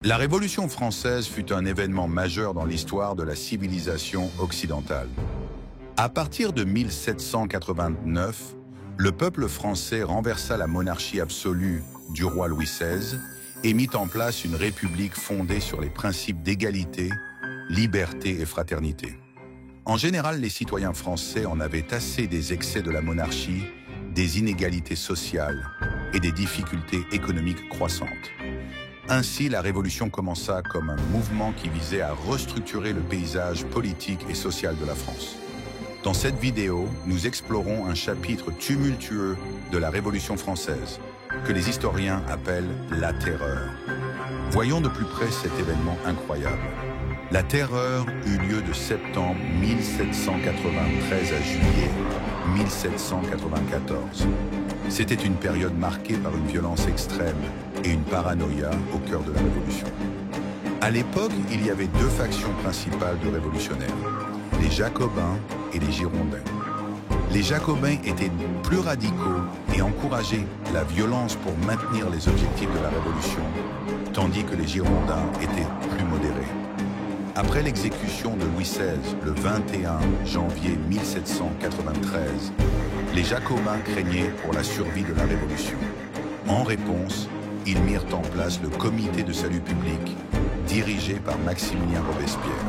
La Révolution française fut un événement majeur dans l'histoire de la civilisation occidentale. À partir de 1789, le peuple français renversa la monarchie absolue du roi Louis XVI et mit en place une république fondée sur les principes d'égalité, liberté et fraternité. En général, les citoyens français en avaient assez des excès de la monarchie, des inégalités sociales et des difficultés économiques croissantes. Ainsi, la Révolution commença comme un mouvement qui visait à restructurer le paysage politique et social de la France. Dans cette vidéo, nous explorons un chapitre tumultueux de la Révolution française, que les historiens appellent la Terreur. Voyons de plus près cet événement incroyable. La Terreur eut lieu de septembre 1793 à juillet 1794. C'était une période marquée par une violence extrême et une paranoïa au cœur de la Révolution. À l'époque, il y avait deux factions principales de révolutionnaires, les Jacobins et les Girondins. Les Jacobins étaient plus radicaux et encourageaient la violence pour maintenir les objectifs de la Révolution, tandis que les Girondins étaient plus modérés. Après l'exécution de Louis XVI le 21 janvier 1793, les Jacobins craignaient pour la survie de la Révolution. En réponse, ils mirent en place le Comité de salut public, dirigé par Maximilien Robespierre.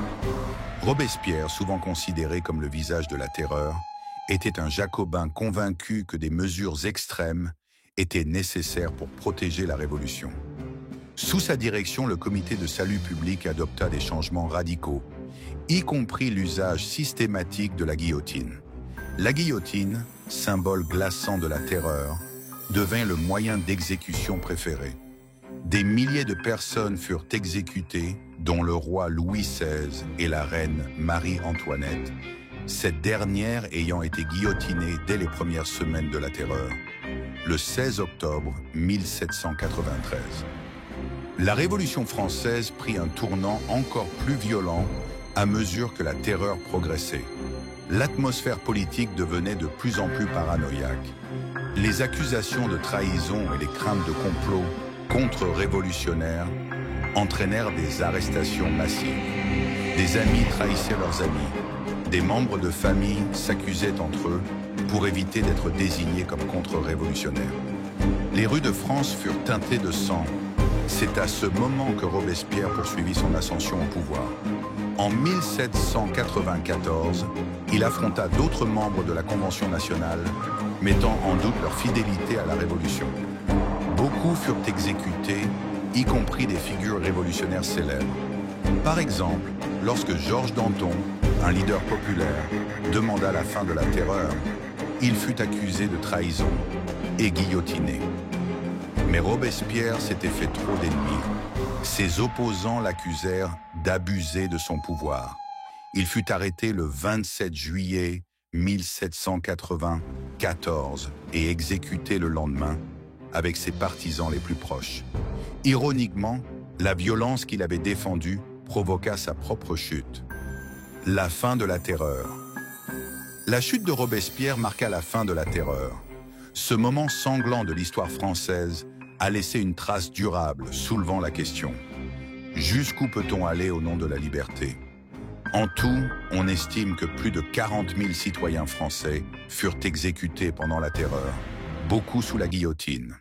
Robespierre, souvent considéré comme le visage de la terreur, était un Jacobin convaincu que des mesures extrêmes étaient nécessaires pour protéger la Révolution. Sous sa direction, le Comité de salut public adopta des changements radicaux, y compris l'usage systématique de la guillotine. La guillotine, symbole glaçant de la terreur, devint le moyen d'exécution préféré. Des milliers de personnes furent exécutées, dont le roi Louis XVI et la reine Marie-Antoinette, cette dernière ayant été guillotinée dès les premières semaines de la terreur, le 16 octobre 1793. La Révolution française prit un tournant encore plus violent à mesure que la terreur progressait. L'atmosphère politique devenait de plus en plus paranoïaque. Les accusations de trahison et les craintes de complot contre-révolutionnaires entraînèrent des arrestations massives. Des amis trahissaient leurs amis. Des membres de famille s'accusaient entre eux pour éviter d'être désignés comme contre-révolutionnaires. Les rues de France furent teintées de sang. C'est à ce moment que Robespierre poursuivit son ascension au pouvoir. En 1794, il affronta d'autres membres de la Convention nationale, mettant en doute leur fidélité à la Révolution. Beaucoup furent exécutés, y compris des figures révolutionnaires célèbres. Par exemple, lorsque Georges Danton, un leader populaire, demanda la fin de la terreur, il fut accusé de trahison et guillotiné. Mais Robespierre s'était fait trop d'ennemis. Ses opposants l'accusèrent d'abuser de son pouvoir. Il fut arrêté le 27 juillet 1794 et exécuté le lendemain avec ses partisans les plus proches. Ironiquement, la violence qu'il avait défendue provoqua sa propre chute. La fin de la terreur. La chute de Robespierre marqua la fin de la terreur. Ce moment sanglant de l'histoire française a laissé une trace durable, soulevant la question: jusqu'où peut-on aller au nom de la liberté? En tout, on estime que plus de 40 000 citoyens français furent exécutés pendant la terreur, beaucoup sous la guillotine.